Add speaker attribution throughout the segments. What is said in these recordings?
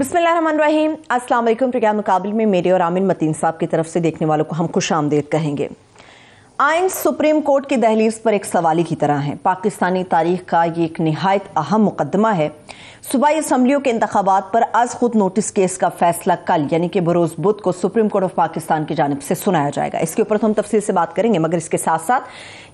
Speaker 1: बिस्मिल्लाहिर्रहमानिर्रहीम। अस्सलाम वालेकुम। प्रोग्राम मुकाबले में मेरे और आमिन मतीन साहब की तरफ से देखने वालों को हम खुश आमदीद कहेंगे। आइन सुप्रीम कोर्ट की दहलीज पर एक सवाली की तरह है। पाकिस्तानी तारीख का ये एक निहायत अहम मुकदमा है। सूबाई असम्बलियों के इंतखाबात पर आज खुद नोटिस केस का फैसला कल यानी कि बरोज बुध को सुप्रीम कोर्ट ऑफ पाकिस्तान की जानिब से सुनाया जाएगा। इसके ऊपर तो हम तफसील से बात करेंगे, मगर इसके साथ साथ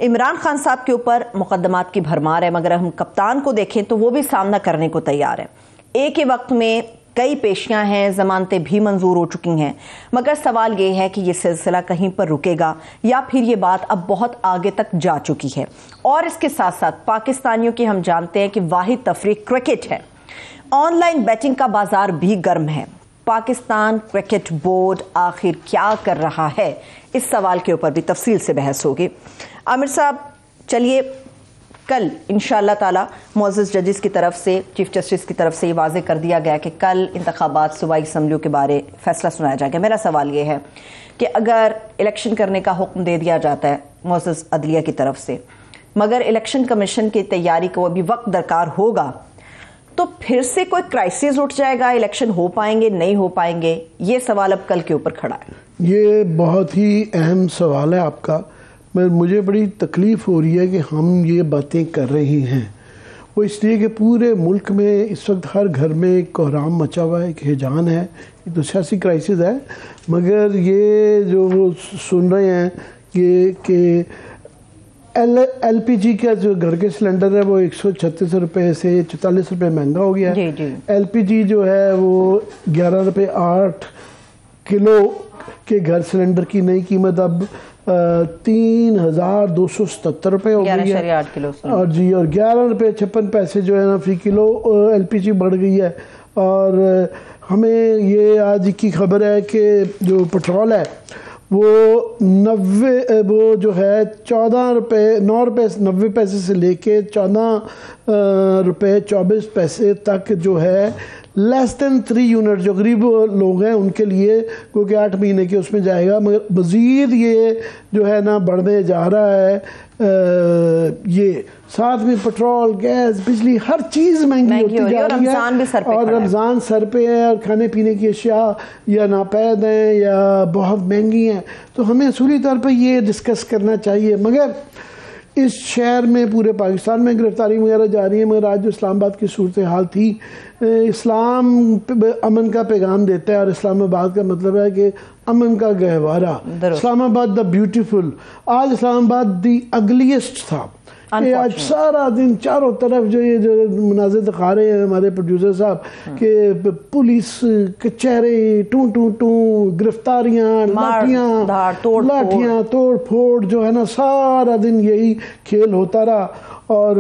Speaker 1: इमरान खान साहब के ऊपर मुकदमात की भरमार है। मगर हम कप्तान को देखें तो वो भी सामना करने को तैयार है। एक ही वक्त में कई पेशियां हैं, जमानतें भी मंजूर हो चुकी हैं, मगर सवाल ये है कि ये सिलसिला कहीं पर रुकेगा या फिर ये बात अब बहुत आगे तक जा चुकी है। और इसके साथ साथ पाकिस्तानियों की हम जानते हैं कि वाहिद तफरीक क्रिकेट है। ऑनलाइन बैटिंग का बाजार भी गर्म है। पाकिस्तान क्रिकेट बोर्ड आखिर क्या कर रहा है, इस सवाल के ऊपर भी तफसील से बहस होगी। आमिर साहब, चलिए कल इंशाअल्लाह ताला मुअज़्ज़ज़ जजेस की तरफ से, चीफ जस्टिस की तरफ से ये वाज़े कर दिया गया कि कल इंतखाबात सूबाई असम्बलियों के बारे फैसला सुनाया जाएगा। मेरा सवाल ये है कि अगर इलेक्शन करने का हुक्म दे दिया जाता है मुअज़्ज़ज़ अदलिया की तरफ से, मगर इलेक्शन कमीशन की तैयारी को अभी वक्त दरकार होगा, तो फिर से कोई क्राइसिस उठ जाएगा, इलेक्शन हो पाएंगे नहीं हो पाएंगे, ये सवाल अब कल के ऊपर खड़ा है।
Speaker 2: ये बहुत ही अहम सवाल है आपका। मुझे बड़ी तकलीफ़ हो रही है कि हम ये बातें कर रहे हैं। वो इसलिए कि पूरे मुल्क में इस वक्त हर घर में एक कोहराम मचा हुआ है, एक हिजान है, एक तो सियासी क्राइसिस है। मगर ये जो वो सुन रहे हैं कि LPG का जो घर के सिलेंडर है वो 136 रुपये से 44 रुपये महंगा हो गया है। LPG जो है वो 11 रुपये 8 किलो के घर सिलेंडर की नई कीमत अब 3,277 रुपये हो गई है। और जी, और 11 रुपये 56 पैसे जो है ना फी किलो LPG बढ़ गई है। और हमें ये आज की खबर है कि जो पेट्रोल है वो 9 रुपये 9 रुपये 90 पैसे से लेके 14 रुपये 24 पैसे तक जो है लेस दैन 3 यूनिट जो गरीब लोग हैं उनके लिए, क्योंकि 8 महीने के उसमें जाएगा। मगर मज़ीद ये जो है ना बढ़ने जा रहा है। ये साथ में पेट्रोल, गैस, बिजली, हर चीज़ महंगी होती जा रही है। और रमज़ान सर पे है और खाने पीने की अशिया या नापैद हैं या बहुत महंगी हैं। तो हमें असूली तौर पर ये डिस्कस करना चाहिए। मगर इस शहर में, पूरे पाकिस्तान में गिरफ्तारी वगैरह जा रही है। मगर आज जो इस्लामाबाद की सूरत हाल थी, इस्लाम अमन का पैगाम देता है और इस्लामाबाद का मतलब है कि अमन का गहवारा। इस्लामाबाद द ब्यूटीफुल, आज इस्लामाबाद द अगलीस्ट था। ये आज सारा दिन चारों तरफ जो मुनाज़िर दिखा रहे हैं हमारे प्रोड्यूसर साहब कि पुलिस कचहरे टू गिरफ्तारियां, लाठियां तोड़ फोड़ जो है ना, सारा दिन यही खेल होता रहा। और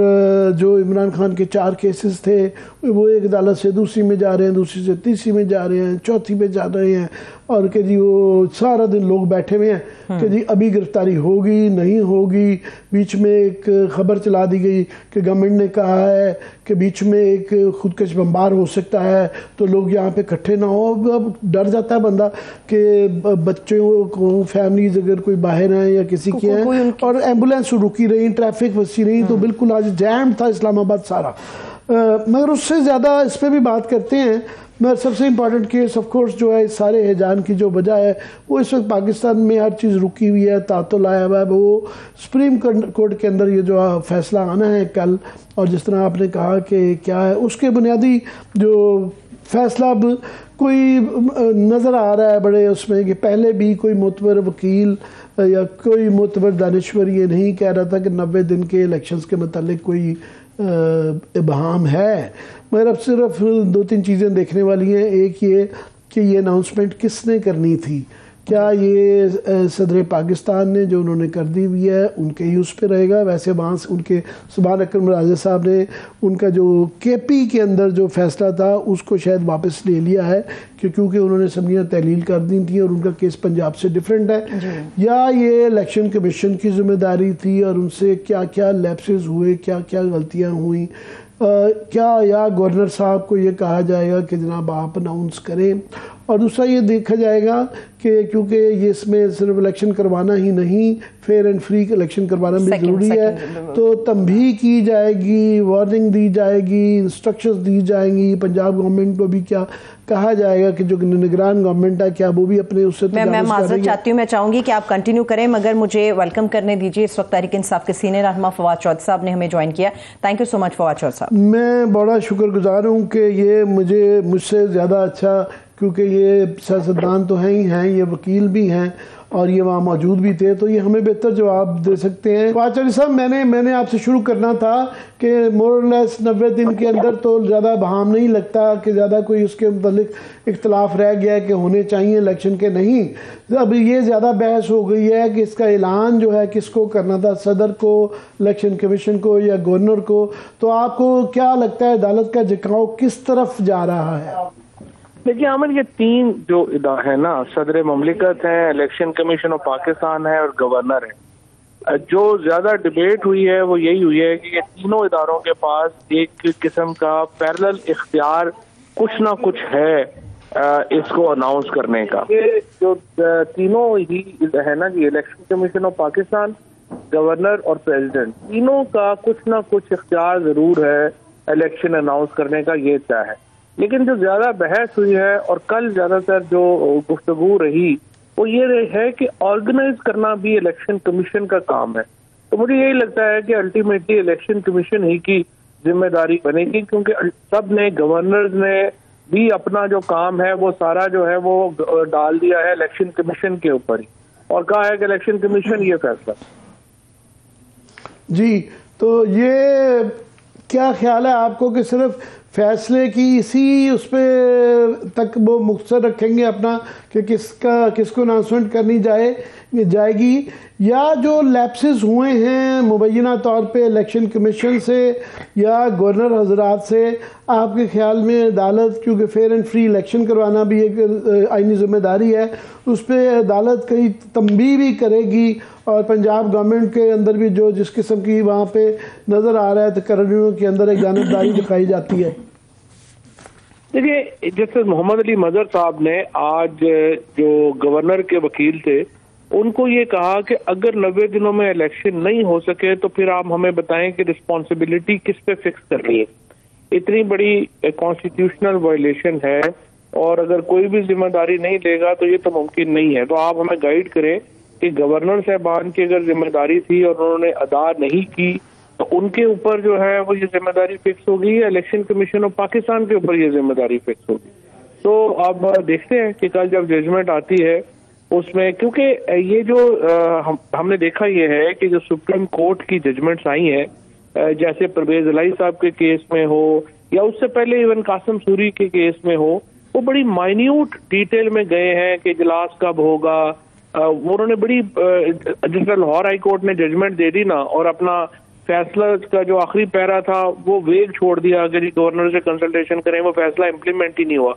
Speaker 2: जो इमरान खान के 4 केसेस थे वो एक अदालत से दूसरी में जा रहे हैं, दूसरी से तीसरी में जा रहे हैं, चौथी में जा रहे हैं। और कि जी वो सारा दिन लोग बैठे हुए हैं कि जी अभी गिरफ्तारी होगी नहीं होगी। बीच में एक खबर चला दी गई कि गवर्नमेंट ने कहा है कि बीच में एक खुदकश बमबार हो सकता है, तो लोग यहाँ पे इकट्ठे ना हो। अब डर जाता है बंदा कि बच्चों को, फैमिलीज अगर कोई बाहर हैं या किसी की हैं, और एम्बुलेंस रुकी रही, ट्रैफिक फंसी रही, तो बिल्कुल आज जैम था इस्लामाबाद सारा। मगर उससे ज़्यादा इस पर भी बात करते हैं। मगर सबसे इम्पॉर्टेंट केस ऑफ कोर्स जो है सारे हिजान की जो वजह है वो इस वक्त पाकिस्तान में हर चीज़ रुकी हुई है, तातुल आया हुआ है। वो सुप्रीम कोर्ट के अंदर ये जो फैसला आना है कल, और जिस तरह आपने कहा कि क्या है उसके बुनियादी जो फैसला अब कोई नज़र आ रहा है बड़े उसमें कि पहले भी कोई मोतबर वकील या कोई मोतबर दानिश्वर ये नहीं कह रहा था कि 90 दिन के इलेक्शंस के मतलब कोई इबहम है। मगर अब सिर्फ 2-3 चीज़ें देखने वाली हैं। एक ये कि ये अनाउंसमेंट किसने करनी थी। क्या ये सदर पाकिस्तान ने जो उन्होंने कर दी हुई है उनके ही उस पर रहेगा? वैसे वहाँ से उनके सुभान अकरम राजा साहब ने उनका जो KP के अंदर जो फैसला था उसको शायद वापस ले लिया है, क्योंकि उन्होंने असम्बलियाँ तहलील कर दी थी और उनका केस पंजाब से डिफरेंट है। या ये इलेक्शन कमीशन की जिम्मेदारी थी और उनसे क्या क्या लैप्सेस हुए, क्या क्या गलतियाँ हुई, क्या या गवर्नर साहब को ये कहा जाएगा कि जनाब आप अनाउंस करें। और दूसरा ये देखा जाएगा कि क्योंकि ये इसमें सिर्फ इलेक्शन करवाना ही नहीं, फेयर एंड फ्री इलेक्शन करवाना भी ज़रूरी है, तो तंबीह की जाएगी, वार्निंग दी जाएगी, इंस्ट्रक्शंस दी जाएंगी। पंजाब गवर्नमेंट को भी क्या कहा जाएगा कि जो निगरान गवर्नमेंट है क्या वो भी अपने उससे
Speaker 1: मैं माजरत चाहती हूँ, मैं चाहूंगी कि आप कंटिन्यू करें, मगर मुझे वेलकम करने दीजिए। इस वक्त तहरीक इंसाफ के सीनियर रहनुमा फवाद चौधरी साहब ने हमें ज्वाइन किया। Thank you so much Fawad Chaudhry साहब।
Speaker 2: मैं बड़ा शुक्रगुजार हूँ कि ये मुझसे ज़्यादा अच्छा, क्योंकि ये सियासतदान तो हैं ही हैं, ये वकील भी हैं और ये वहाँ मौजूद भी थे, तो ये हमें बेहतर जवाब दे सकते हैं। फवाद चौधरी साहब, मैंने आपसे शुरू करना था कि मोरलेस 90 दिन के अंदर तो ज़्यादा बहाम नहीं लगता कि ज़्यादा कोई उसके मुतालिक इख्तलाफ रह गया है कि होने चाहिए इलेक्शन के नहीं। अब ये ज़्यादा बहस हो गई है कि इसका ऐलान जो है किसको करना था, सदर को, इलेक्शन कमीशन को या गवर्नर को। तो आपको क्या लगता है अदालत का झुकाव किस तरफ जा रहा है?
Speaker 3: देखिए आमिर, ये तीन जो इदारे हैं ना, सदर ममलिकत है, इलेक्शन कमीशन ऑफ पाकिस्तान है और गवर्नर है, जो ज्यादा डिबेट हुई है वो यही हुई है कि ये तीनों इदारों के पास एक किस्म का पैरेलल इख्तियार कुछ ना कुछ है इसको अनाउंस करने का। ये जो तीनों ही है ना जी, election commission of Pakistan, governor और प्रेसिडेंट, तीनों का कुछ ना कुछ इख्तियार जरूर है इलेक्शन अनाउंस करने का, ये तय है। लेकिन जो ज्यादा बहस हुई है और कल ज्यादातर जो गुफ्तगू रही वो ये है कि ऑर्गेनाइज करना भी इलेक्शन कमीशन का काम है। तो मुझे यही लगता है कि अल्टीमेटली इलेक्शन कमीशन ही की जिम्मेदारी बनेगी, क्योंकि सब ने, गवर्नर ने भी अपना जो काम है वो सारा जो है वो डाल दिया है इलेक्शन कमीशन के ऊपर ही, और कहा है कि इलेक्शन कमीशन ये फैसला।
Speaker 2: जी, तो ये क्या ख्याल है आपको कि सिर्फ फैसले की इसी उस पर तक वो मुख्तर रखेंगे अपना कि किसको अनाउंसमेंट करनी जाएगी, या जो लैप्सेस हुए हैं मुबैना तौर पे इलेक्शन कमीशन से या गवर्नर हजरात से, आपके ख्याल में अदालत, क्योंकि फेयर एंड फ्री इलेक्शन करवाना भी एक आईनी जिम्मेदारी है, उस पर अदालत कई तंबीह भी करेगी और पंजाब गवर्नमेंट के अंदर भी जो जिस किस्म की वहाँ पे नज़र आ रहा है तकरीरों के अंदर एक जानबदारी दिखाई जाती है?
Speaker 3: देखिए, जैसे मोहम्मद अली मजहर साहब ने आज जो गवर्नर के वकील थे उनको ये कहा कि अगर 90 दिनों में इलेक्शन नहीं हो सके तो फिर आप हमें बताएं कि रिस्पॉन्सिबिलिटी किस पे फिक्स कर रही है। इतनी बड़ी कॉन्स्टिट्यूशनल वायलेशन है और अगर कोई भी जिम्मेदारी नहीं लेगा तो ये तो मुमकिन नहीं है। तो आप हमें गाइड करें कि गवर्नर साहबान की अगर जिम्मेदारी थी और उन्होंने अदा नहीं की तो उनके ऊपर जो है वो ये जिम्मेदारी फिक्स होगी या इलेक्शन कमीशन ऑफ पाकिस्तान के ऊपर ये जिम्मेदारी फिक्स होगी। तो अब देखते हैं कि कल जब जजमेंट आती है उसमें, क्योंकि ये जो हमने देखा ये है कि जो सुप्रीम कोर्ट की जजमेंट्स आई हैं, जैसे परवेज इलाही साहब के केस में हो या उससे पहले इवन कासिम सूरी के केस में हो, वो बड़ी माइन्यूट डिटेल में गए हैं कि इजलास कब होगा। वो उन्होंने बड़ी, जिस लाहौर हाई कोर्ट ने जजमेंट दे दी ना और अपना फैसला का जो आखिरी पैरा था वो वेग छोड़ दिया कि जी गवर्नर से कंसल्टेशन करें, वो फैसला इम्प्लीमेंट ही नहीं हुआ।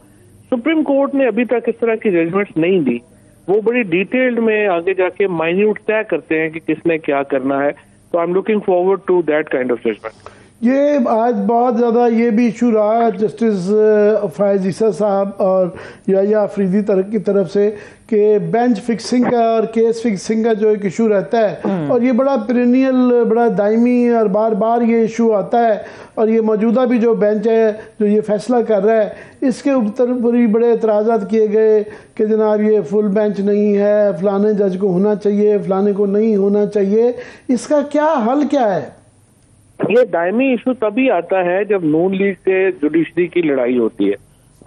Speaker 3: सुप्रीम कोर्ट ने अभी तक इस तरह की जजमेंट्स नहीं दी, वो बड़ी डिटेल्ड में आगे जाके माइन्यूट तय करते हैं कि किसने क्या करना है। तो I am looking forward to that kind of judgement.
Speaker 2: ये आज बहुत ज़्यादा ये भी इशू रहा जस्टिस फायज ईसा साहब और याया अफरीदी की तरफ से कि बेंच फिक्सिंग का और केस फिक्सिंग का जो एक इशू रहता है और ये बड़ा पेरेनियल, बड़ा दायमी और बार बार ये इशू आता है, और ये मौजूदा भी जो बेंच है जो ये फैसला कर रहा है इसके ऊपर बड़े एतराज़ात किए गए कि जनाब ये फुल बेंच नहीं है, फलाने जज को होना चाहिए, फलाने को नहीं होना चाहिए। इसका क्या हल क्या है?
Speaker 3: ये दायमी इशू तभी आता है जब नून लीग से जुडिशरी की लड़ाई होती है।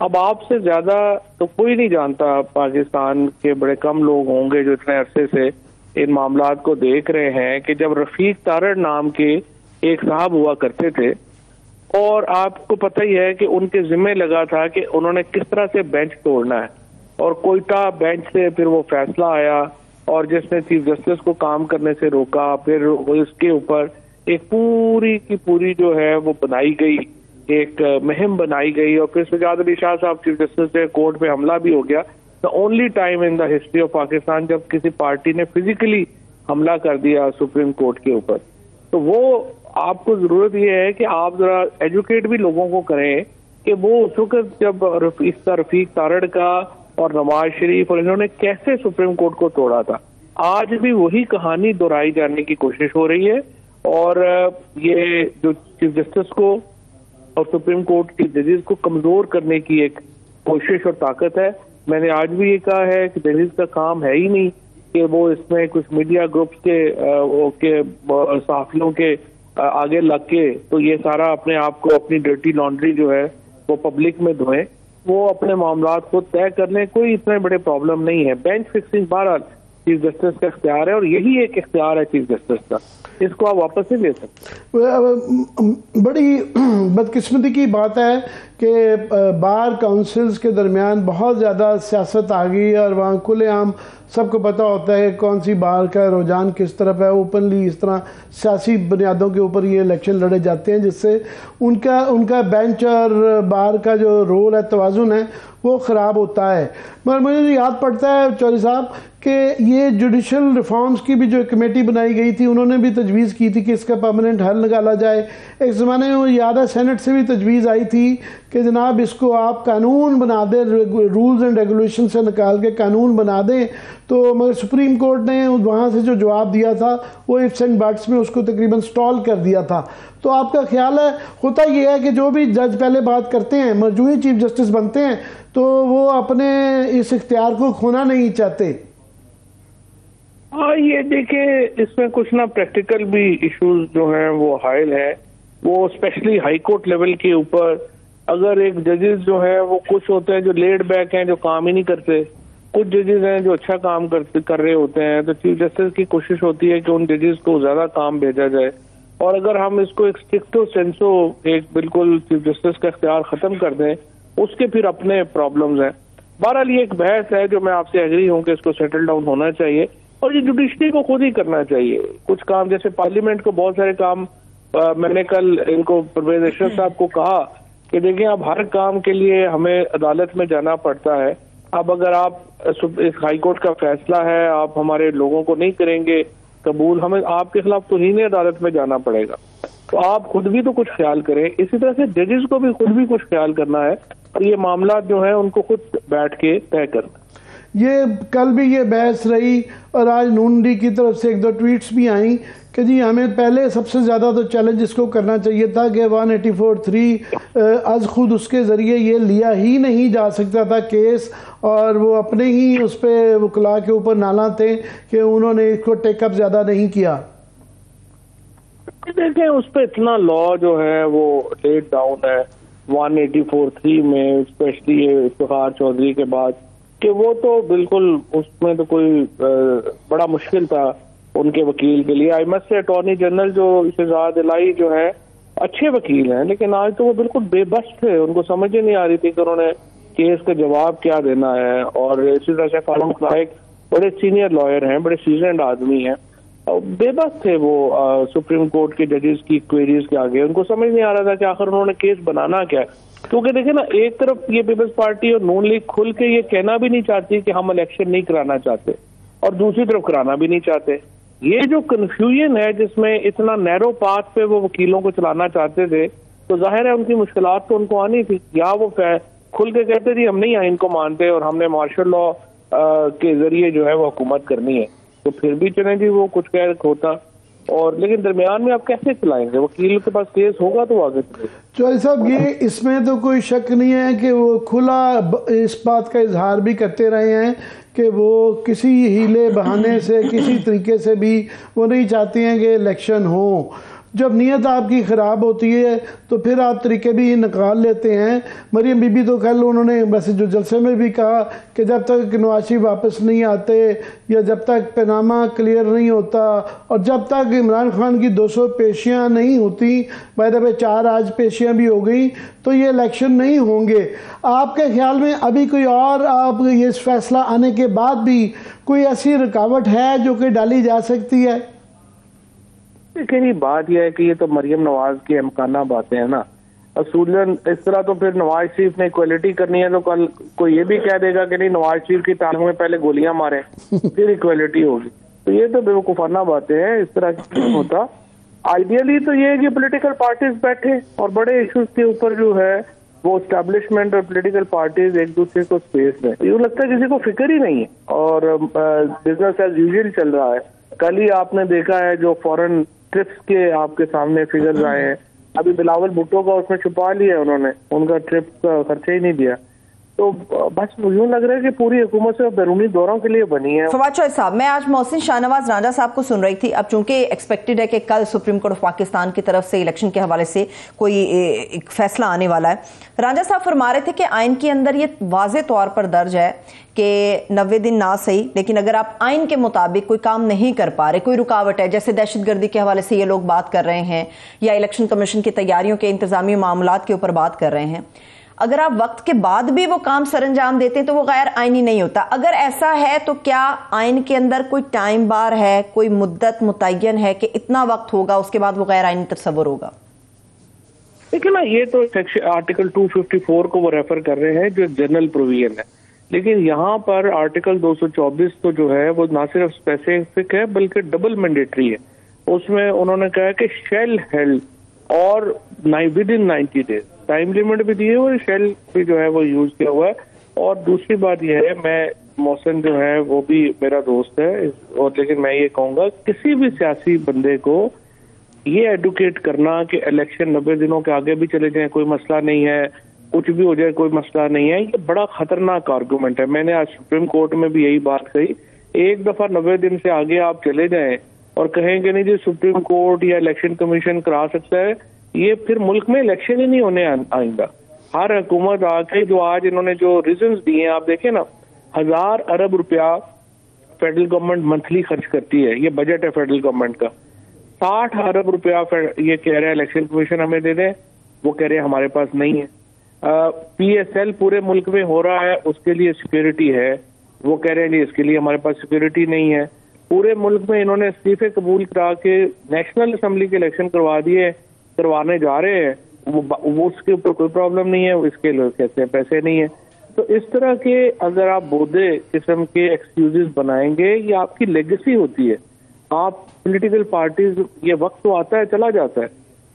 Speaker 3: अब आपसे ज्यादा तो कोई नहीं जानता, पाकिस्तान के बड़े कम लोग होंगे जो इतने अरसे से इन मामलात को देख रहे हैं कि जब रफीक तारड़ नाम के एक साहब हुआ करते थे और आपको पता ही है कि उनके जिम्मे लगा था कि उन्होंने किस तरह से बेंच तोड़ना है, और कोयटा बेंच से फिर वो फैसला आया और जिसने चीफ जस्टिस को काम करने से रोका, फिर इसके ऊपर एक पूरी की पूरी जो है वो बनाई गई, एक मुहिम बनाई गई, और फिर सजाद अली शाह साहब चीफ जस्टिस से कोर्ट पे हमला भी हो गया। The only time in the history of Pakistan जब किसी पार्टी ने फिजिकली हमला कर दिया सुप्रीम कोर्ट के ऊपर। तो वो आपको जरूरत ये है कि आप जरा एजुकेट भी लोगों को करें कि वो उस वक्त जब इसका रफीक तारड़ का और नवाज शरीफ, और इन्होंने कैसे सुप्रीम कोर्ट को तोड़ा था। आज भी वही कहानी दोहराई जाने की कोशिश हो रही है और ये जो चीफ जस्टिस को और सुप्रीम कोर्ट की जजेस को कमजोर करने की एक कोशिश और ताकत है। मैंने आज भी ये कहा है कि जजेस का काम है ही नहीं कि वो इसमें कुछ मीडिया ग्रुप्स के सहाफियों के आगे लग के तो ये सारा अपने आप को, अपनी डर्टी लॉन्ड्री जो है वो पब्लिक में धोएं, वो अपने मामलात को तय कर लें, कोई इतने बड़े प्रॉब्लम नहीं है। बेंच फिक्सिंग बहरहाल चीफ जस्टिस का इख्तियार है और यही एक इख्तियार है चीफ जस्टिस का, इसको आप वापस नहीं ले सकते।
Speaker 2: बड़ी बदकिस्मती की बात है कि बार काउंसिल्स के दरमियान बहुत ज़्यादा सियासत आ गई है और वहाँ खुलेआम सबको पता होता है कौन सी बार का रुझान किस तरफ है। ओपनली इस तरह सियासी बुनियादों के ऊपर ये इलेक्शन लड़े जाते हैं जिससे उनका बेंच और बार का जो रोल है, तवाज़ुन है, वो ख़राब होता है। मगर मुझे याद पड़ता है चौधरी साहब कि ये जुडिशल रिफॉर्म्स की भी जो कमेटी बनाई गई थी, उन्होंने भी तजवीज़ की थी कि इसका परमानेंट हल निकाला जाए। एक ज़माने में वो याद है सेनेट से भी तजवीज़ आई थी कि जनाब इसको आप कानून बना दें, रूल्स एंड रेगुलेशन से निकाल के कानून बना दें। तो मगर सुप्रीम कोर्ट ने वहाँ से जो जवाब दिया था वो इफ्स एंड बट्स में उसको तकरीबन स्टॉल कर दिया था। तो आपका ख्याल है, होता ये है कि जो भी जज पहले बात करते हैं, जो ही चीफ जस्टिस बनते हैं, तो वो अपने इस इख्तियार को खोना नहीं चाहते।
Speaker 3: हाँ, ये देखिए इसमें कुछ ना प्रैक्टिकल भी इश्यूज जो हैं वो हायल है। वो स्पेशली हाई कोर्ट लेवल के ऊपर अगर एक जजेस जो है वो कुछ होते हैं जो लेड बैक हैं, जो काम ही नहीं करते, कुछ जजेस हैं जो अच्छा काम कर रहे होते हैं, तो चीफ जस्टिस की कोशिश होती है कि उन जजेस को ज्यादा काम भेजा जाए। और अगर हम इसको एक स्ट्रिक्टो सेंसो एक बिल्कुल चीफ जस्टिस का इख्तियार खत्म कर दें, उसके फिर अपने प्रॉब्लम्स हैं। बहरहाल ये एक बहस है जो मैं आपसे एग्री हूँ कि इसको सेटल डाउन होना चाहिए और ये जुडिशरी को खुद ही करना चाहिए। कुछ काम जैसे पार्लियामेंट को बहुत सारे काम, मैंने कल इनको परवेज अशरफ साहब को कहा कि देखिए अब हर काम के लिए हमें अदालत में जाना पड़ता है। अब अगर आप इस हाई कोर्ट का फैसला है, आप हमारे लोगों को नहीं करेंगे कबूल, हमें आपके खिलाफ तो ही अदालत में जाना पड़ेगा। तो आप खुद भी तो कुछ ख्याल करें। इसी तरह से जजेस को भी खुद भी कुछ ख्याल करना है और ये मामला जो है उनको खुद बैठ के तय करना।
Speaker 2: ये कल भी ये बहस रही और आज नून लीग की तरफ से एक दो ट्वीट्स भी आई कि जी हमें पहले सबसे ज़्यादा तो चैलेंज इसको करना चाहिए था कि 184(3) आज खुद उसके ज़रिए ये लिया ही नहीं जा सकता था केस, और वो अपने ही उस पर वकला के ऊपर नाला थे कि उन्होंने इसको टेकअप ज़्यादा नहीं किया।
Speaker 3: देखें उस पर इतना लॉ जो है वो लेट डाउन है 184(3) में, स्पेशली ये इफ्तिखार चौधरी के बाद, कि वो तो बिल्कुल उसमें तो कोई बड़ा मुश्किल था उनके वकील के लिए। I must say attorney general जो शहजाद इलाही जो है अच्छे वकील हैं, लेकिन आज तो वो बिल्कुल बेबस थे, उनको समझ ही नहीं आ रही थी कि उन्होंने केस का जवाब क्या देना है। और इसी तरह से फारूक नाइक बड़े सीनियर लॉयर हैं, बड़े सीजनड आदमी हैं, बेबस थे वो सुप्रीम कोर्ट के जजेस की क्वेरीज के आगे। उनको समझ नहीं आ रहा था कि आखिर उन्होंने केस बनाना क्या है। क्योंकि देखिए ना, एक तरफ ये पीपल्स पार्टी और नून लीग खुल के ये कहना भी नहीं चाहती कि हम इलेक्शन नहीं कराना चाहते, और दूसरी तरफ कराना भी नहीं चाहते। ये जो कंफ्यूजन है जिसमें इतना नैरो पाथ पे वो वकीलों को चलाना चाहते थे, तो जाहिर है उनकी मुश्किलात तो उनको आनी थी। या वो खुल के कहते थे हम नहीं आइन को मानते और हमने मार्शल लॉ के जरिए जो है वो हुकूमत करनी है, तो फिर भी चले जी वो कुछ कह होता। और लेकिन दरमियान में आप कैसे चलाएंगे? वकील के पास केस होगा तो आगे चलेगा।
Speaker 2: चौधरी साहब, ये इसमें तो कोई शक नहीं है कि वो खुला इस बात का इजहार भी करते रहे हैं कि वो किसी हीले बहाने से किसी तरीके से भी वो नहीं चाहते हैं कि इलेक्शन हो। जब नीयत आपकी ख़राब होती है तो फिर आप तरीके भी निकाल लेते हैं। मरियम बीबी तो कल उन्होंने वैसे जो जलसे में भी कहा कि जब तक नवाज शरीफ वापस नहीं आते या जब तक पैनामा क्लियर नहीं होता और जब तक इमरान खान की 200 पेशियां नहीं होती, बाय द वे 4 आज पेशियां भी हो गई, तो ये इलेक्शन नहीं होंगे। आपके ख्याल में अभी कोई और आप ये फैसला आने के बाद भी कोई ऐसी रुकावट है जो कि डाली जा सकती है?
Speaker 3: देखिए बात यह है कि ये तो मरियम नवाज की अमकाना बातें हैं ना। असूलन इस तरह तो फिर नवाज शरीफ ने इक्वलिटी करनी है तो कल कोई ये भी कह देगा कि नहीं नवाज शरीफ की तारीख में पहले गोलियां मारे फिर इक्वलिटी होगी, तो ये तो बेवकूफाना बातें हैं। इस तरह की नहीं होता। आइडियली तो ये है कि पॉलिटिकल पार्टीज बैठे और बड़े इश्यूज के ऊपर जो है वो एस्टेब्लिशमेंट और पॉलिटिकल पार्टीज एक दूसरे को स्पेस दें। यूँ लगता है किसी को फिक्र ही नहीं है और बिजनेस एज यूजुअल चल रहा है। कल ही आपने देखा है जो फॉरेन ट्रिप्स के आपके सामने फिगर्स आए हैं, अभी बिलावल भुट्टो का उसमें छुपा लिया उन्होंने, उनका ट्रिप का खर्चा ही नहीं दिया। तो बस यूँ लग रहा है कि पूरी हुकूमत से बैरूनी दौरों के लिए बनी है।
Speaker 1: फवाद चौधरी साहब, मैं आज मोहसिन शाहनवाज रांझा साहब को सुन रही थी। अब चूंकि एक्सपेक्टेड है कि कल सुप्रीम कोर्ट ऑफ पाकिस्तान की तरफ से इलेक्शन के हवाले से कोई एक फैसला आने वाला है। रांझा साहब फरमा रहे थे कि आइन के अंदर ये वाज़े तौर पर दर्ज है कि 90 दिन ना सही, लेकिन अगर आप आइन के मुताबिक कोई काम नहीं कर पा रहे, कोई रुकावट है, जैसे दहशतगर्दी के हवाले से ये लोग बात कर रहे हैं या इलेक्शन कमीशन की तैयारियों के इंतजामी मामलात के ऊपर बात कर रहे हैं, अगर आप वक्त के बाद भी वो काम सरंजाम देते हैं तो वो गैर आइनी नहीं होता। अगर ऐसा है तो क्या आइन के अंदर कोई टाइम बार है, कोई मुद्दत मुतय्यन है कि इतना वक्त होगा उसके बाद वो गैर आइनी तस्वुर होगा?
Speaker 3: देखिए ना, ये तो सेक्शन आर्टिकल 254 को वो रेफर कर रहे हैं जो जनरल प्रोविजन है, लेकिन यहाँ पर आर्टिकल 224 तो जो है वो ना सिर्फ स्पेसिफिक है बल्कि डबल मैंडेटरी है। उसमें उन्होंने कहा है कि शेल हेल्ड और with in 90 days, time limit भी दी है और शेल भी जो है वो यूज किया हुआ है। और दूसरी बात यह है, मैं मोहसिन जो है वो भी मेरा दोस्त है, और लेकिन मैं ये कहूँगा किसी भी सियासी बंदे को ये एडुकेट करना कि इलेक्शन 90 दिनों के आगे भी चले जाए कोई मसला नहीं है, कुछ भी हो जाए कोई मसला नहीं है, ये बड़ा खतरनाक आर्गूमेंट है। मैंने आज सुप्रीम कोर्ट में भी यही बात कही। एक दफा 90 दिन से आगे आप चले जाएं और कहेंगे नहीं जी सुप्रीम कोर्ट या इलेक्शन कमीशन करा सकता है, ये फिर मुल्क में इलेक्शन ही नहीं होने आएगा। हर हुकूमत आके जो आज इन्होंने जो रीजंस दिए हैं, आप देखें ना, 1000 अरब रुपया फेडरल गवर्नमेंट मंथली खर्च करती है, ये बजट है फेडरल गवर्नमेंट का। 60 अरब रुपया ये कह रहे हैं इलेक्शन कमीशन हमें दे दें, वो कह रहे हैं हमारे पास नहीं है। PSL पूरे मुल्क में हो रहा है, उसके लिए सिक्योरिटी है, वो कह रहे हैं इसके लिए हमारे पास सिक्योरिटी नहीं है। पूरे मुल्क में इन्होंने इस्तीफे कबूल करा के नेशनल असेंबली के इलेक्शन करवाने जा रहे हैं, वो उसके ऊपर कोई प्रॉब्लम नहीं है, इसके लिए कहते हैं पैसे नहीं है। तो इस तरह के अगर आप बोधे किस्म के एक्सक्यूजेस बनाएंगे, ये आपकी लेगेसी होती है। आप पॉलिटिकल पार्टीज, ये वक्त तो आता है चला जाता है,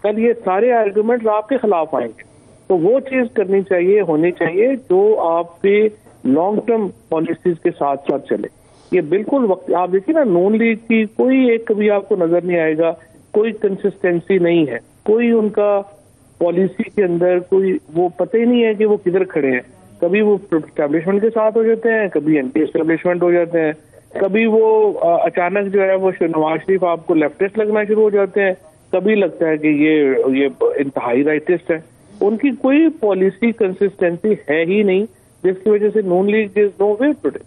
Speaker 3: कल ये सारे आर्गुमेंट्स आपके खिलाफ आएंगे। तो वो चीज करनी चाहिए, होनी चाहिए जो आपके लॉन्ग टर्म पॉलिसीज के साथ साथ चले। ये बिल्कुल वक्त, आप देखिए ना, नून लीग की कोई एक कभी आपको नजर नहीं आएगा, कोई कंसिस्टेंसी नहीं है, कोई उनका पॉलिसी के अंदर कोई वो पता ही नहीं है कि वो किधर खड़े हैं। कभी वो एस्टेब्लिशमेंट के साथ हो जाते हैं, कभी एंटी एस्टेब्लिशमेंट हो जाते हैं, कभी वो अचानक जो है वो नवाज शरीफ आपको लेफ्टिस्ट लगना शुरू हो जाते हैं, कभी लगता है कि ये इंतहाई राइटिस्ट है। उनकी कोई पॉलिसी कंसिस्टेंसी है ही नहीं, जिसकी वजह से Noon League is no way today.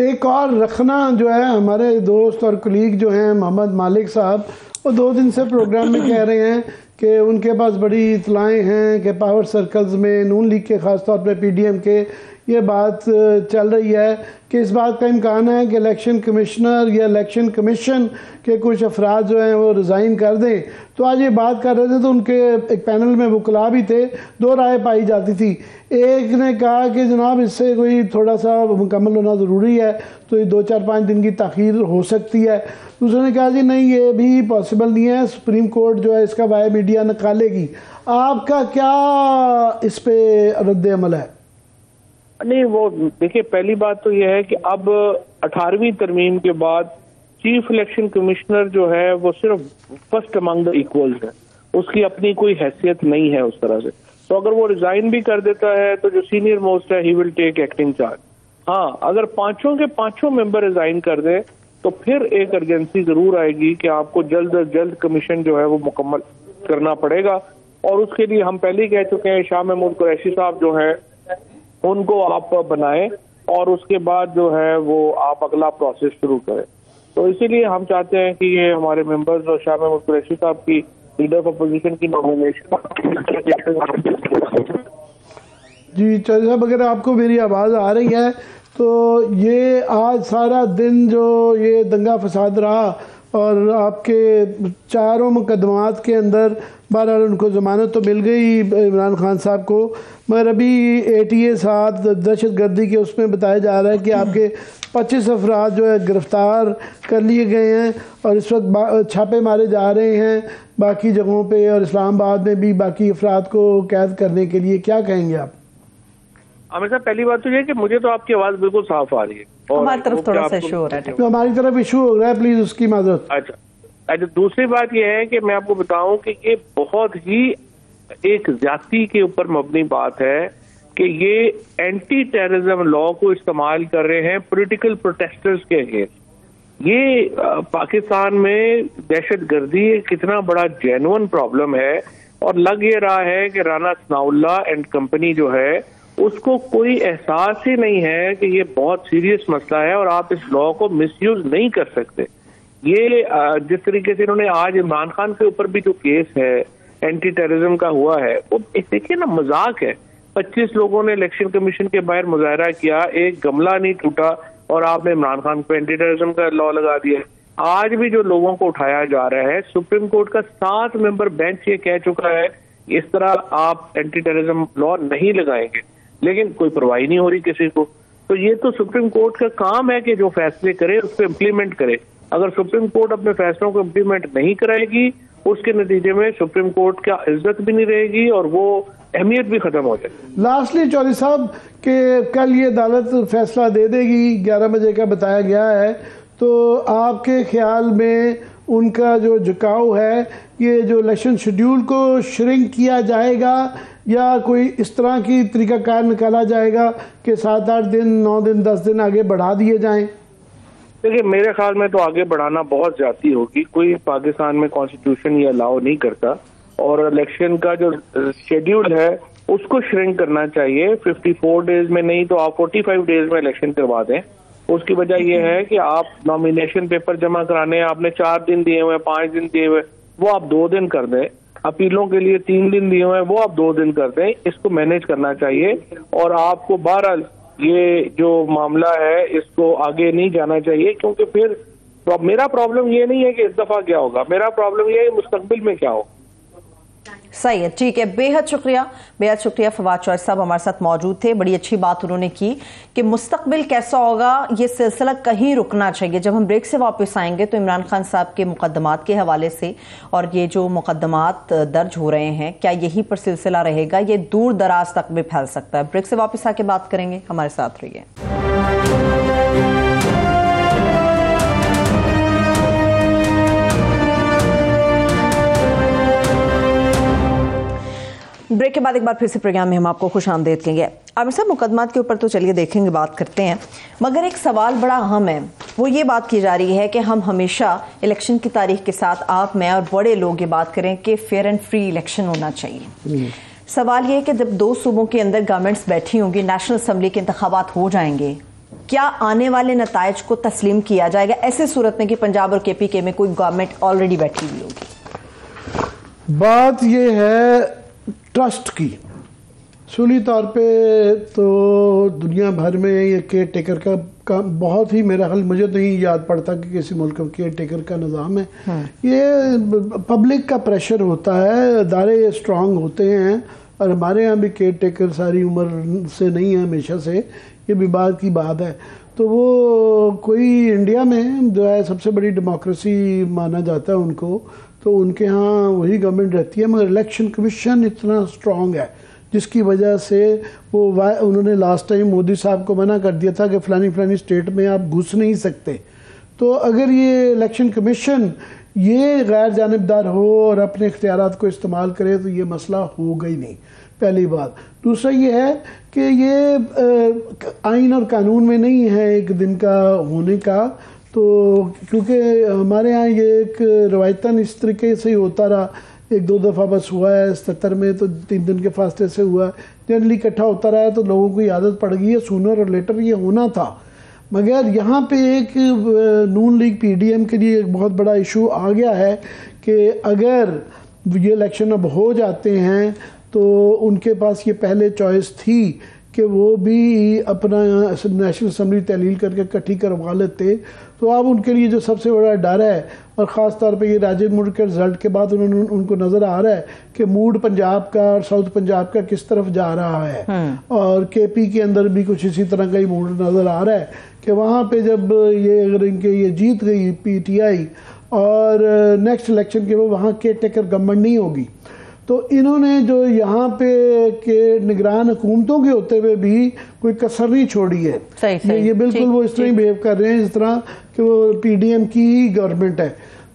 Speaker 2: एक और रखना जो है, हमारे दोस्त और कुलीग जो हैं मोहम्मद मालिक साहब, वो 2 दिन से प्रोग्राम में कह रहे हैं कि उनके पास बड़ी इतलाएं हैं कि पावर सर्कल्स में नून लीग के ख़ासतौर पर PDM के ये बात चल रही है कि इस बात का इम्कान है कि इलेक्शन कमिश्नर या इलेक्शन कमीशन के कुछ अफराद जो हैं वो रिज़ाइन कर दें। तो आज ये बात कर रहे थे तो उनके एक पैनल में वकला भी थे, 2 राय पाई जाती थी। एक ने कहा कि जनाब इससे कोई थोड़ा सा मुकम्मल होना ज़रूरी है, तो ये 2-4-5 दिन की ताख़ीर हो सकती है। दूसरे ने कहा जी नहीं, ये भी पॉसिबल नहीं है, सुप्रीम कोर्ट जो है इसका वाया मीडिया निकालेगी। आपका क्या इस पर रद्द अमल है?
Speaker 3: नहीं, वो देखिए, पहली बात तो यह है कि अब 18वीं तरमीम के बाद चीफ इलेक्शन कमिश्नर जो है वो सिर्फ फर्स्ट अमंग द इक्वल्स है, उसकी अपनी कोई हैसियत नहीं है उस तरह से। तो अगर वो रिजाइन भी कर देता है तो जो सीनियर मोस्ट है he will take acting charge. हाँ, अगर 5 के 5 मेंबर रिजाइन कर दे तो फिर एक अर्जेंसी जरूर आएगी कि आपको जल्द अज जल्द कमीशन जो है वो मुकम्मल करना पड़ेगा। और उसके लिए हम पहले ही कह चुके हैं, शाह महमूद कुरैशी साहब जो है उनको आप बनाएं और उसके बाद जो है वो आप अगला प्रोसेस शुरू करें। तो इसीलिए हम चाहते हैं कि ये हमारे मेंबर्स और शाह महमूद कुरैशी साहब की लीडर ऑफ अपोजिशन की नॉमिनेशन।
Speaker 2: जी चौधरी साहब, अगर आपको मेरी आवाज़ आ रही है तो ये आज सारा दिन जो ये दंगा फसाद रहा और आपके चारों मुकदमात के अंदर बहरहाल उनको ज़मानत तो मिल गई इमरान खान साहब को, मगर अभी ATA 7 दहशत गर्दी के उसमें बताया जा रहा है कि आपके 25 अफराद जो है गिरफ़्तार कर लिए गए हैं और इस वक्त छापे मारे जा रहे हैं बाकी जगहों पे, और इस्लामाबाद में भी बाकी अफराद को कैद करने के लिए। क्या कहेंगे आप?
Speaker 3: आमिर साहब, पहली बात तो ये है कि मुझे तो आपकी आवाज़ बिल्कुल साफ आ रही है और
Speaker 1: हमारी तरफ थोड़ा सा इशू हो रहा है,
Speaker 2: तो हमारी तरफ इशू हो रहा है, प्लीज़ उसकी माजरत।
Speaker 3: अच्छा, दूसरी बात यह है कि मैं आपको बताऊं कि ये बहुत ही एक जाति के ऊपर मबनी बात है कि ये एंटी टेररिज्म लॉ को इस्तेमाल कर रहे हैं पॉलिटिकल प्रोटेस्टर्स के अगेंस्ट। ये पाकिस्तान में दहशत गर्दी कितना बड़ा जेन्युइन प्रॉब्लम है, और लग ये रहा है कि राना सनाउल्लाह एंड कंपनी जो है उसको कोई एहसास ही नहीं है कि ये बहुत सीरियस मसला है और आप इस लॉ को मिसयूज नहीं कर सकते। ये जिस तरीके से इन्होंने आज इमरान खान के ऊपर भी जो केस है एंटी टेररिज्म का हुआ है, वो देखिए ना, मजाक है। 25 लोगों ने इलेक्शन कमीशन के बाहर मुजाहरा किया, एक गमला नहीं टूटा और आपने इमरान खान को एंटी टेररिज्म का लॉ लगा दिया। आज भी जो लोगों को उठाया जा रहा है, सुप्रीम कोर्ट का 7 मेंबर बेंच ये कह चुका है इस तरह आप एंटी टेररिज्म लॉ नहीं लगाएंगे, लेकिन कोई परवाह नहीं हो रही किसी को। तो ये तो सुप्रीम कोर्ट का काम है कि जो फैसले करे उसको इम्प्लीमेंट करे। अगर सुप्रीम कोर्ट अपने फैसलों को इम्प्लीमेंट नहीं कराएगी, उसके नतीजे में सुप्रीम कोर्ट का इज्जत भी नहीं रहेगी और वो अहमियत भी खत्म हो जाएगी।
Speaker 2: लास्टली चौधरी साहब के कल ये अदालत फैसला दे देगी, 11 बजे का बताया गया है, तो आपके ख्याल में उनका जो झुकाव है, ये जो इलेक्शन शेड्यूल को श्रिंक किया जाएगा या कोई इस तरह की तरीकाकार निकाला जाएगा कि 7-8 दिन, 9 दिन, 10 दिन आगे बढ़ा दिए जाएं?
Speaker 3: देखिए, मेरे ख्याल में तो आगे बढ़ाना बहुत ज्यादा होगी। कोई पाकिस्तान में कॉन्स्टिट्यूशन ये अलाउ नहीं करता, और इलेक्शन का जो शेड्यूल है उसको श्रिंक करना चाहिए। 54 डेज में नहीं तो आप 45 डेज में इलेक्शन करवा दें। उसकी वजह यह है कि आप नॉमिनेशन पेपर जमा कराने आपने 4 दिन दिए हुए, 5 दिन दिए हुए, वो आप 2 दिन कर दें। अपीलों के लिए 3 दिन दिए हुए हैं, वो आप 2 दिन कर दें। इसको मैनेज करना चाहिए और आपको बहरहाल ये जो मामला है इसको आगे नहीं जाना चाहिए, क्योंकि फिर मेरा प्रॉब्लम ये नहीं है कि इस दफा क्या होगा, मेरा प्रॉब्लम ये है मुस्तकबिल में क्या होगा।
Speaker 1: सही है, ठीक है। बेहद शुक्रिया फवाद चौधरी साहब हमारे साथ मौजूद थे। बड़ी अच्छी बात उन्होंने की कि मुस्तकबिल कैसा होगा, ये सिलसिला कहीं रुकना चाहिए। जब हम ब्रेक से वापस आएंगे तो इमरान खान साहब के मुकदमात के हवाले से और ये जो मुकदमात दर्ज हो रहे हैं, क्या यही पर सिलसिला रहेगा, ये दूर दराज तक भी फैल सकता है। ब्रेक से वापस आके बात करेंगे, हमारे साथ रहिए। ब्रेक के बाद एक बार फिर से प्रोग्राम में हम आपको खुश आमदेद कहेंगे। आमिर साहब, मुकदमात के ऊपर तो चलिए देखेंगे, बात करते हैं, मगर एक सवाल बड़ा अहम है। वो ये बात की जा रही है कि हम हमेशा इलेक्शन की तारीख के साथ आप, मैं और बड़े लोग ये बात करें कि फेयर एंड फ्री इलेक्शन होना चाहिए। सवाल ये है कि जब 2 सूबों के अंदर गवर्नमेंट्स बैठी होंगी, नेशनल असम्बली के इंतखाबात हो जाएंगे, क्या आने वाले नताइज को तस्लीम किया जाएगा ऐसे सूरत में कि पंजाब और KPK में कोई गवर्नमेंट ऑलरेडी बैठी हुई होगी?
Speaker 2: बात ये है ट्रस्ट की। सूली तौर पे तो दुनिया भर में ये केयर टेकर का बहुत ही, मेरा ख्याल, मुझे तो नहीं याद पड़ता कि किसी मुल्क में केयर टेकर का निज़ाम है। ये पब्लिक का प्रेशर होता है, अदारे स्ट्रांग होते हैं, और हमारे यहाँ भी केयर टेकर सारी उम्र से नहीं है, हमेशा से, ये भी बात की बात है। तो वो कोई इंडिया में जो है सबसे बड़ी डेमोक्रेसी माना जाता है उनको, तो उनके यहाँ वही गवर्नमेंट रहती है, मगर इलेक्शन कमीशन इतना स्ट्रांग है जिसकी वजह से वो उन्होंने लास्ट टाइम मोदी साहब को मना कर दिया था कि फलानी स्टेट में आप घुस नहीं सकते। तो अगर ये इलेक्शन कमीशन ये गैर जानिबदार हो और अपने इख्तियारात को इस्तेमाल करे तो ये मसला होगा ही नहीं, पहली बात। दूसरा ये है कि ये आइन और कानून में नहीं है एक दिन का होने का, तो क्योंकि हमारे यहाँ ये एक रवायतन इस तरीके से ही होता रहा, 1-2 दफ़ा बस हुआ है 77 में, तो 3 दिन के फासले से हुआ, जनरली इकट्ठा होता रहा है, तो लोगों को आदत पड़ गई है, सूनर और लेटर ये होना था। मगर यहाँ पे एक नून लीग PDM के लिए एक बहुत बड़ा इशू आ गया है कि अगर ये इलेक्शन अब हो जाते हैं तो उनके पास ये पहले चॉइस थी कि वो भी अपना नेशनल असम्बली तहलील करके इकट्ठी करवा लेते। तो अब उनके लिए जो सबसे बड़ा डर है, और ख़ास तौर पे ये राजेंद्र मूड के रिज़ल्ट के बाद उनको नज़र आ रहा है कि मूड पंजाब का और साउथ पंजाब का किस तरफ जा रहा है, और केपी के अंदर भी कुछ इसी तरह का ही मूड नज़र आ रहा है कि वहाँ पे जब ये अगर इनके ये जीत गई पीटीआई और नेक्स्ट इलेक्शन के वो वहाँ केयर टेकर गवर्नमेंट नहीं होगी, तो इन्होंने जो यहाँ पे के निगरान हुकूमतों के होते हुए भी कोई कसर नहीं छोड़ी है। सही, ये बिल्कुल वो इस तरह ही बिहेव कर रहे हैं जिस तरह कि वो पीडीएम की ही गवर्नमेंट है।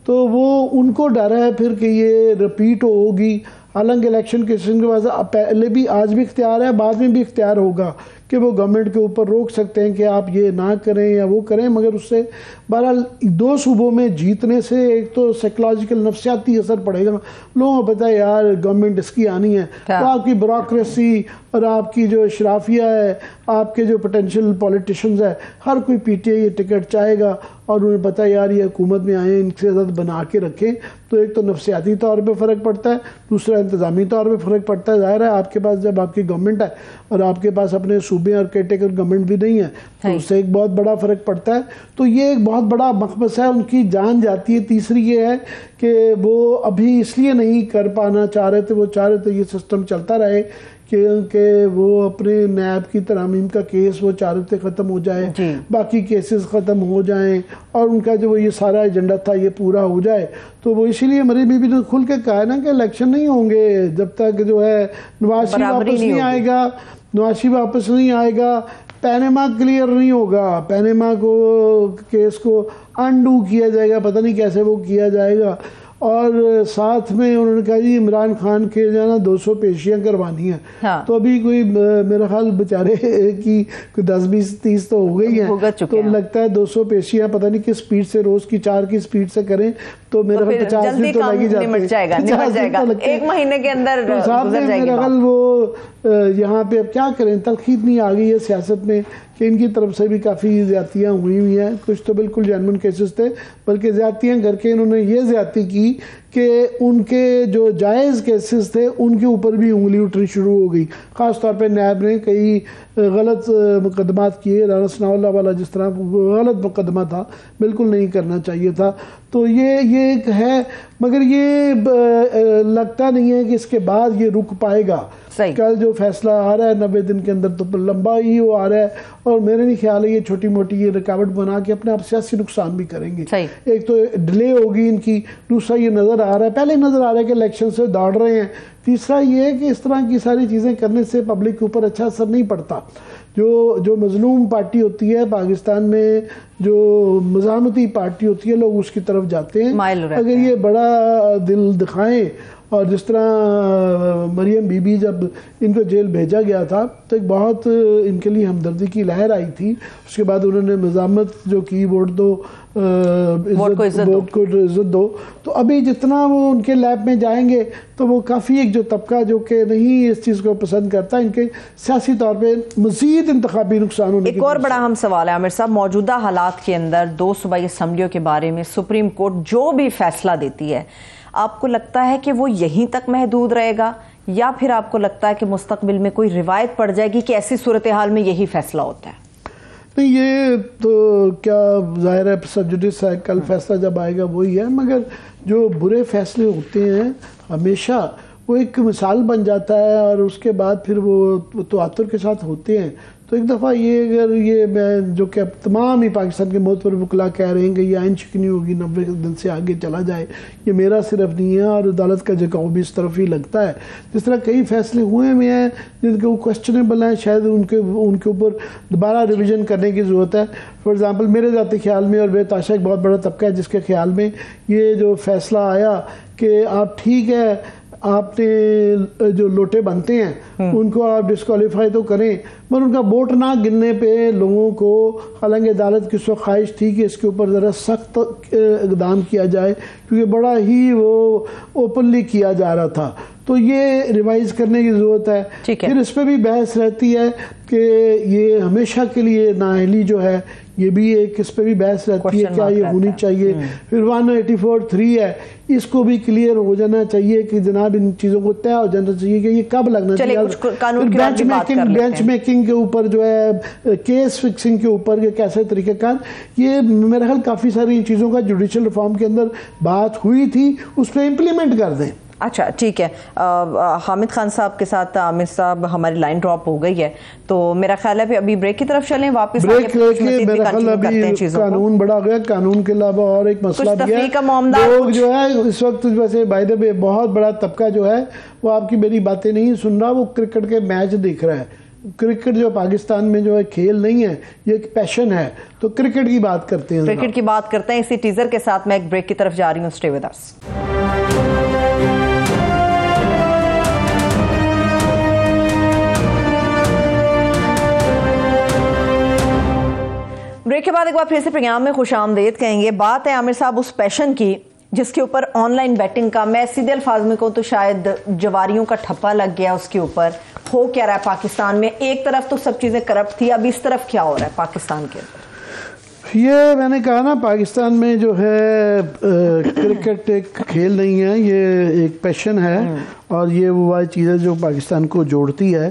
Speaker 2: तो वो उनको डर है फिर कि ये रिपीट होगी। हालांकि इलेक्शन कमीशन के पास पहले भी आज भी इख्तियार है, बाद में भी इख्तियार होगा कि वो गवर्नमेंट के ऊपर रोक सकते हैं कि आप ये ना करें या वो करें, मगर उससे बहरहाल दो सूबों में जीतने से एक तो साइकोलॉजिकल नफसियाती असर पड़ेगा। लोगों को पता है यार गवर्नमेंट इसकी आनी है, तो आपकी ब्यूरोक्रेसी और आपकी जो शराफिया है, आपके जो पोटेंशियल पॉलिटिशियंस है, हर कोई पीटीआई टिकट चाहेगा और उन्हें पता है यार ये हुकूमत में आए, इनसे ज़्यादा बना के रखें। तो एक तो नफसियाती तौर पे फ़र्क पड़ता है, दूसरा इंतज़ामी तौर पे फ़र्क पड़ता है। ज़ाहिर है आपके पास जब आपकी गवर्नमेंट है और आपके पास अपने सूबे और केयरटेकर गवर्नमेंट भी नहीं है, तो उससे एक बहुत बड़ा फ़र्क पड़ता है। तो ये एक बहुत बड़ा मकबस है, उनकी जान जाती है। तीसरी ये है कि वो अभी इसलिए नहीं कर पाना चाह रहे थे, वो चाह रहे थे ये सिस्टम चलता रहे क्योंकि वो अपने नैब की तरामीम का केस वो चाह रहे थे ख़त्म हो जाए, बाकी केसेस ख़त्म हो जाएं और उनका जो ये सारा एजेंडा था ये पूरा हो जाए। तो वो इसीलिए मरीम बीबी ने खुल के कहा ना कि इलेक्शन नहीं होंगे जब तक जो है नवाज शरीफ वापस नहीं आएगा, नवाज शरीफ वापस नहीं आएगा, पैनामा क्लियर नहीं होगा, पैनामा को केस को अनडू किया जाएगा, पता नहीं कैसे वो किया जाएगा। और साथ में उन्होंने कहा जी इमरान खान के जाना 200 पेशियां करवानी है। हाँ। तो अभी कोई मेरा ख्याल बेचारे की 10-20-30 तो हो गई हैं, तो लगता है 200 पेशियां पता नहीं किस स्पीड से, रोज की 4 की स्पीड से करें तो मेरा ख्याल 50 दिन तो लग ही जाएगा,
Speaker 1: एक महीने के अंदर
Speaker 2: गुजर जाएगी। मेरा ख्याल वो यहाँ पे अब क्या करें, तलखीद नहीं आ गई है सियासत में कि इनकी तरफ से भी काफ़ी ज़्यादतियाँ हुई हैं। कुछ तो बिल्कुल जेन्युइन केसेस थे, बल्कि ज़्यादतियाँ करके इन्होंने ये ज़्यादती की कि उनके जो जायज़ केसेस थे उनके ऊपर भी उंगली उठनी शुरू हो गई। ख़ास तौर पे नैब ने कई गलत मुकदमात किए, राना सनाउल्लाह वाला जिस तरह गलत मुकदमा था, बिल्कुल नहीं करना चाहिए था। तो ये एक है, मगर ये लगता नहीं है कि इसके बाद ये रुक पाएगा। कल जो फैसला आ रहा है 90 दिन के अंदर तो लंबा ही वो आ रहा है, और मेरे नहीं ख्याल है ये छोटी मोटी ये रुकावट बना के अपने आप सियासी नुकसान भी करेंगे। एक तो डिले होगी इनकी, दूसरा ये नज़र आ रहा है, पहले नज़र आ रहा है कि इलेक्शन से दौड़ रहे हैं, तीसरा ये है कि इस तरह की सारी चीज़ें करने से पब्लिक के ऊपर अच्छा असर नहीं पड़ता। जो मजलूम पार्टी होती है पाकिस्तान में, जो मज़ामती पार्टी होती है, लोग उसकी तरफ जाते हैं। अगर ये बड़ा दिल दिखाएं, और जिस तरह मरियम बीबी जब इनको जेल भेजा गया था तो एक बहुत इनके लिए हमदर्दी की लहर आई थी। उसके बाद उन्होंने मज़ामत जो की, वोट को इज्जत दो। तो अभी जितना वो उनके लैब में जाएंगे तो वो काफ़ी एक जो तबका जो कि नहीं इस चीज़ को पसंद करता, इनके सियासी तौर पे मज़ीद इंतखाबी नुकसान होने।
Speaker 1: एक और बड़ा हम सवाल है आमिर साहब, मौजूदा हालात के अंदर 2 सूबाई असम्बलियों के बारे में सुप्रीम कोर्ट जो भी फैसला देती है, आपको लगता है कि वो यहीं तक महदूद रहेगा, या फिर आपको लगता है कि मुस्तकबिल में कोई रिवायत पड़ जाएगी कि ऐसी सूरत हाल में यही फैसला होता है?
Speaker 2: नहीं, ये तो क्या जाहिर है सब जुडिस है, कल फैसला जब आएगा वही है, मगर जो बुरे फैसले होते हैं हमेशा वो एक मिसाल बन जाता है और उसके बाद फिर वो तवातुर के साथ होते हैं। तो एक दफ़ा ये अगर ये मैं जो कि अब तमाम ही पाकिस्तान के मोहतबर वकला कह रहे हैं कि ये आइन शिकनी होगी, 90 दिन से आगे चला जाए, ये मेरा सिर्फ नहीं है और अदालत का झुकाव भी इस तरफ ही लगता है। जिस तरह कई फैसले हुए हैं जिनके वो क्वेश्चनेबल हैं, शायद उनके ऊपर दोबारा रिविज़न करने की ज़रूरत है। फॉर एग्ज़ाम्पल मेरे ज़ाती ख्याल में, और बेताशा एक बहुत बड़ा तबका है जिसके ख्याल में ये जो फैसला आया कि आप ठीक है आपने जो लोटे बनते हैं उनको आप डिस्क्वालीफाई तो करें, मगर उनका वोट ना गिनने पे लोगों को, हालांकि अदालत की सो ख्वाहिश थी कि इसके ऊपर ज़रा सख्त इक़दाम किया जाए क्योंकि बड़ा ही वो ओपनली किया जा रहा था, तो ये रिवाइज़ करने की ज़रूरत है। फिर इस पर भी बहस रहती है कि ये हमेशा के लिए नाअहली जो है ये भी एक इस पे भी बहस रहती है क्या ये होनी चाहिए। फिर 184(3) है, इसको भी क्लियर हो जाना चाहिए कि जनाब इन चीज़ों को तय हो जाना चाहिए कि ये कब लगना चाहिए। बेंच मेकिंग के ऊपर जो है, केस फिक्सिंग के ऊपर के कैसे तरीक़ेकार, ये मेरा ख्याल काफ़ी सारी इन चीज़ों का जुडिशल रिफॉर्म के अंदर बात हुई थी, उस पर इम्प्लीमेंट कर दें।
Speaker 1: अच्छा ठीक है, हामिद खान साहब के साथ आमिर साहब हमारी लाइन ड्रॉप हो गई है, तो मेरा ख्याल है अभी ब्रेक की तरफ चलें, वापस
Speaker 2: ब्रेक लेके मेरा ख्याल अभी कानून बढ़ा गया। कानून के अलावा और एक मसला भी है, लोग जो है इस वक्त वैसे बाय द वे बहुत बड़ा तबका जो है वो आपकी मेरी बातें नहीं सुन रहा, वो क्रिकेट के मैच देख रहा है। क्रिकेट जो पाकिस्तान में जो है खेल नहीं है, ये एक पैशन है, तो क्रिकेट की बात करते हैं।
Speaker 1: क्रिकेट की बात करते हैं इसी टीजर के साथ। मैं एक ब्रेक की तरफ जा रही हूँ, स्टे विद अस। ब्रेक के बाद एक बार फिर से प्रोग्राम में खुशामदीद कहेंगे। बात है आमिर साहब उस पैशन की जिसके ऊपर ऑनलाइन बैटिंग का, मैं सीधे अल्फाज में कहूँ तो शायद जवारियों का ठप्पा लग गया उसके ऊपर। हो क्या रहा है पाकिस्तान में? एक तरफ तो सब चीज़ें करप्ट थी, अब इस तरफ क्या हो रहा है पाकिस्तान के अंदर?
Speaker 2: ये मैंने कहा ना, पाकिस्तान में जो है क्रिकेट एक खेल नहीं है, ये एक पैशन है, और ये वो वाली चीज़ है जो पाकिस्तान को जोड़ती है।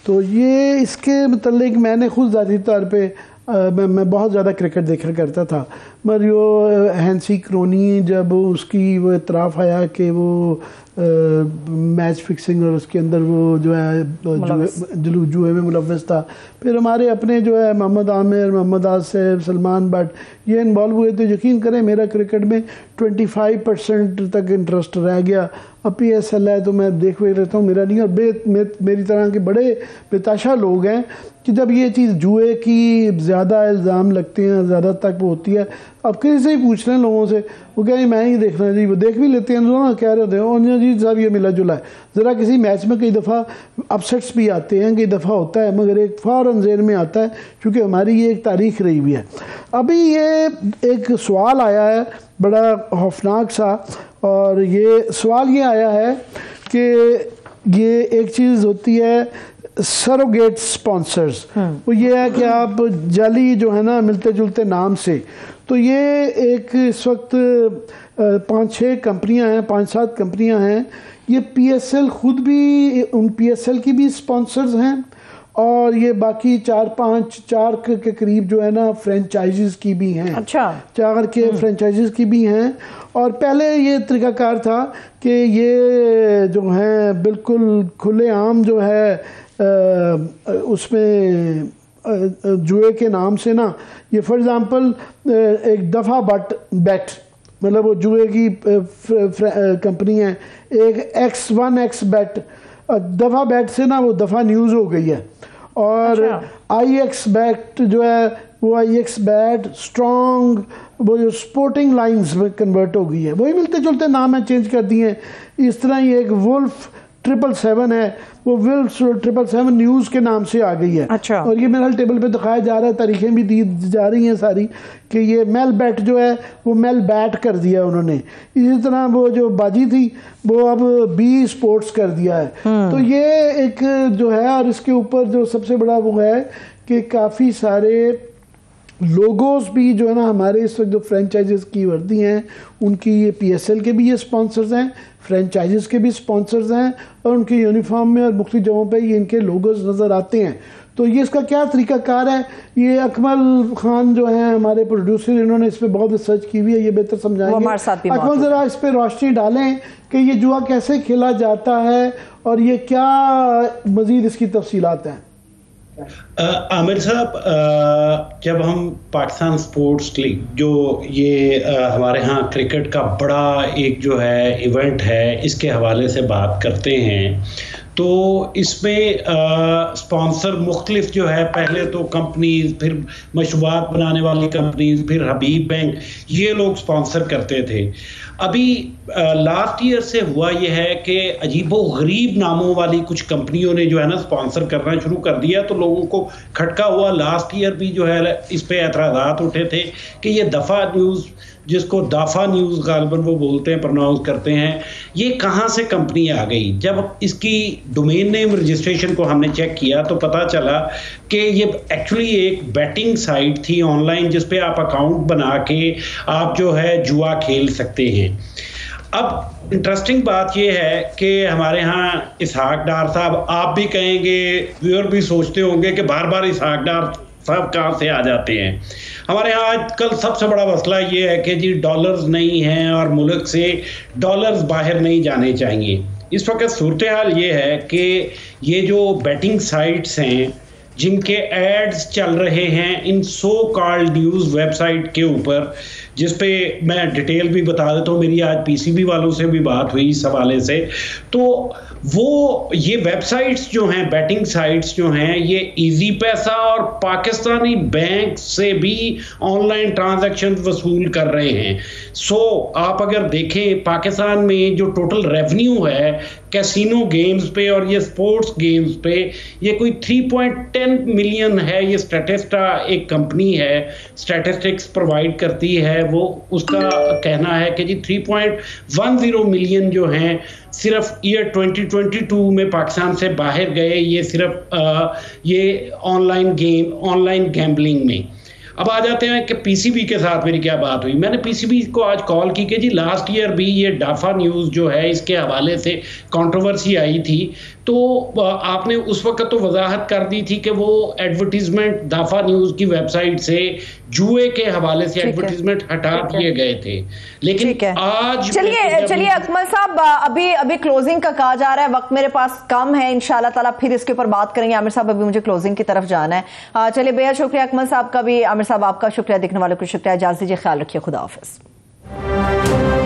Speaker 2: तो ये इसके मतलब मैंने खुद ज़ाती तौर पे मैं बहुत ज़्यादा क्रिकेट देखा करता था, मगर वो हैंसी क्रोनी जब उसकी वो इतराफ़ आया कि वो मैच फिक्सिंग और उसके अंदर वो जो है जुए में मुलव्वस था, फिर हमारे अपने जो है मोहम्मद आमिर, मोहम्मद आसिफ, सलमान बट ये इन्वॉल्व हुए, तो यकीन करें मेरा क्रिकेट में 25% तक इंटरेस्ट रह गया। अब PSL है तो मैं देख रहता हूँ, मेरा नहीं। और मेरी तरह के बड़े बेताशा लोग हैं कि जब ये चीज़ जुए की ज़्यादा इल्ज़ाम लगते हैं, ज़्यादा तक वो होती है, अब किसी से ही पूछ रहे हैं लोगों से, वो कहें मैं ही देखना जी, वो देख भी लेते हैं ना, कह रहे होते हैं और जी साहब ये मिला जुला है। ज़रा किसी मैच में कई दफ़ा अपसेट्स भी आते हैं, कई दफ़ा होता है, मगर एक फ़ौरन ज़हन में आता है क्योंकि हमारी ये एक तारीख़ रही हुई है। अभी ये एक सवाल आया है बड़ा खौफनाक सा, और ये सवाल ये आया है कि ये एक चीज़ होती है सरोगेट स्पॉन्सर्स, वो ये है कि आप जाली जो है ना मिलते जुलते नाम से, तो ये एक इस वक्त 5-6 कंपनियां हैं, 5-7 कंपनियां हैं। ये PSL खुद भी, उन PSL की भी स्पॉन्सर्स हैं, और ये बाकी 4 के करीब जो है ना फ्रेंचाइजीज की भी हैं।
Speaker 1: अच्छा,
Speaker 2: 4 के फ्रेंचाइजीज की भी हैं। और पहले ये तरीक़ाकार था कि ये जो है बिल्कुल खुलेआम जो है उसमें जुए के नाम से ना, ये फॉर एग्ज़ाम्पल एक दफ़ा बेट, मतलब वो जुए की कंपनी है, एक X1X बेट, दफ़ा बेट से ना वो दफ़ा न्यूज़ हो गई है, और IX बेट जो है वो IX बेट स्ट्रॉन्ग, वो जो स्पोर्टिंग लाइंस में कन्वर्ट हो गई है, वही मिलते जुलते नाम है, चेंज कर दिए हैं। इस तरह ही एक वुल्फ 777 है, वो विल्स 777 न्यूज़ के नाम से आ गई है।
Speaker 1: अच्छा।
Speaker 2: और ये मेरा टेबल पे दिखाया जा रहा है, तारीखें भी दी जा रही हैं सारी, कि ये मेल बैट जो है वो मेल बैट कर दिया उन्होंने। इसी तरह वो जो बाजी थी वो अब बी स्पोर्ट्स कर दिया है। तो ये एक जो है, और इसके ऊपर जो सबसे बड़ा वो है कि काफ़ी सारे लोगोस भी जो है ना हमारे इस वक्त जो फ्रेंचाइजेस की वर्दी हैं उनकी, ये PSL के भी ये स्पॉन्सर्स हैं, फ्रेंचाइजेस के भी स्पॉन्सर्स हैं, और उनके यूनिफॉर्म में और मुख्तलिफ जगहों पे ये इनके लोगोस नज़र आते हैं। तो ये इसका क्या तरीक़ाकार है, ये अकमल खान जो हैं हमारे प्रोड्यूसर, इन्होंने इस पर बहुत रिसर्च की हुई है, ये बेहतर समझाएंगे। अकमल ज़रा इस पर रोशनी डालें कि ये जुआ कैसे खेला जाता है और ये क्या मज़ीद इसकी तफसीलात हैं।
Speaker 4: आमिर साहब, जब हम पाकिस्तान स्पोर्ट्स लीग जो ये हमारे यहाँ क्रिकेट का बड़ा एक जो है इवेंट है, इसके हवाले से बात करते हैं, तो इसमें स्पॉन्सर मुख्तलिफ जो है, पहले तो कंपनीज, फिर मशरूबात बनाने वाली कंपनीज, फिर हबीब बैंक, ये लोग स्पॉन्सर करते थे। अभी लास्ट ईयर से हुआ यह है कि अजीबो गरीब नामों वाली कुछ कंपनियों ने जो है ना स्पॉन्सर करना शुरू कर दिया, तो लोगों को खटका हुआ। लास्ट ईयर भी जो है इस पे एतराज़ात उठे थे कि ये दफ़ा न्यूज़, जिसको दाफा न्यूज़ गालबन वो बोलते हैं, प्रोनाउंस करते हैं, ये कहाँ से कंपनी आ गई। जब इसकी डोमेन नेम रजिस्ट्रेशन को हमने चेक किया तो पता चला कि ये एक्चुअली एक बैटिंग साइट थी ऑनलाइन, जिस पे आप अकाउंट बना के आप जो है जुआ खेल सकते हैं। अब इंटरेस्टिंग बात यह है कि हमारे यहाँ इसहाक डार साहब, आप भी कहेंगे, व्यूअर भी सोचते होंगे कि बार बार इसहाक डार साहब कहाँ से आ जाते हैं। हमारे यहाँ आजकल सबसे बड़ा मसला ये है कि जी डॉलर्स नहीं हैं और मुल्क से डॉलर्स बाहर नहीं जाने चाहिए। इस वक्त सूरत हाल ये है कि ये जो बैटिंग साइट्स हैं जिनके एड्स चल रहे हैं इन सो कॉल्ड न्यूज़ वेबसाइट के ऊपर, जिस पे मैं डिटेल भी बता देता हूँ, मेरी आज पीसीबी वालों से भी बात हुई इस हवाले से, तो वो ये वेबसाइट्स जो हैं, बैटिंग साइट्स जो हैं, ये इजी पैसा और पाकिस्तानी बैंक से भी ऑनलाइन ट्रांजैक्शन वसूल कर रहे हैं। सो आप अगर देखें पाकिस्तान में जो टोटल रेवेन्यू है कैसीनो गेम्स पे और ये स्पोर्ट्स गेम्स पे, ये कोई 3.10 मिलियन है। ये स्टैटिस्टा एक कंपनी है, स्टैटिस्टिक्स प्रोवाइड करती है, वो उसका कहना है कि जी 3.10 मिलियन जो हैं सिर्फ ईयर 2022 में पाकिस्तान से बाहर गए, ये सिर्फ ये ऑनलाइन गैम्बलिंग में। अब आ जाते हैं कि पीसीबी के साथ मेरी क्या बात हुई। मैंने पीसीबी को आज कॉल की कि जी लास्ट ईयर भी ये डाफा न्यूज़ जो है इसके हवाले से कंट्रोवर्सी आई थी, तो आपने उस वक्त तो वजाहत कर दी थी कि वो एडवर्टीजमेंट दाफा न्यूज़ की वेबसाइट से जुए के हवाले से एडवर्टीजमेंट हटा दिए गए थे। लेकिन आज
Speaker 1: चलिए अकमल साहब, अभी क्लोजिंग का कहा जा रहा है, वक्त मेरे पास कम है, इंशाल्लाह ताला फिर इसके ऊपर बात करेंगे। आमिर साहब अभी मुझे क्लोजिंग की तरफ जाना है। चलिए बेहद शुक्रिया अकमल साहब का भी, आमिर साहब आपका शुक्रिया, देखने वालों को शुक्रिया, इजाज़त दीजिए, ख्याल रखिए, खुदा हाफिज।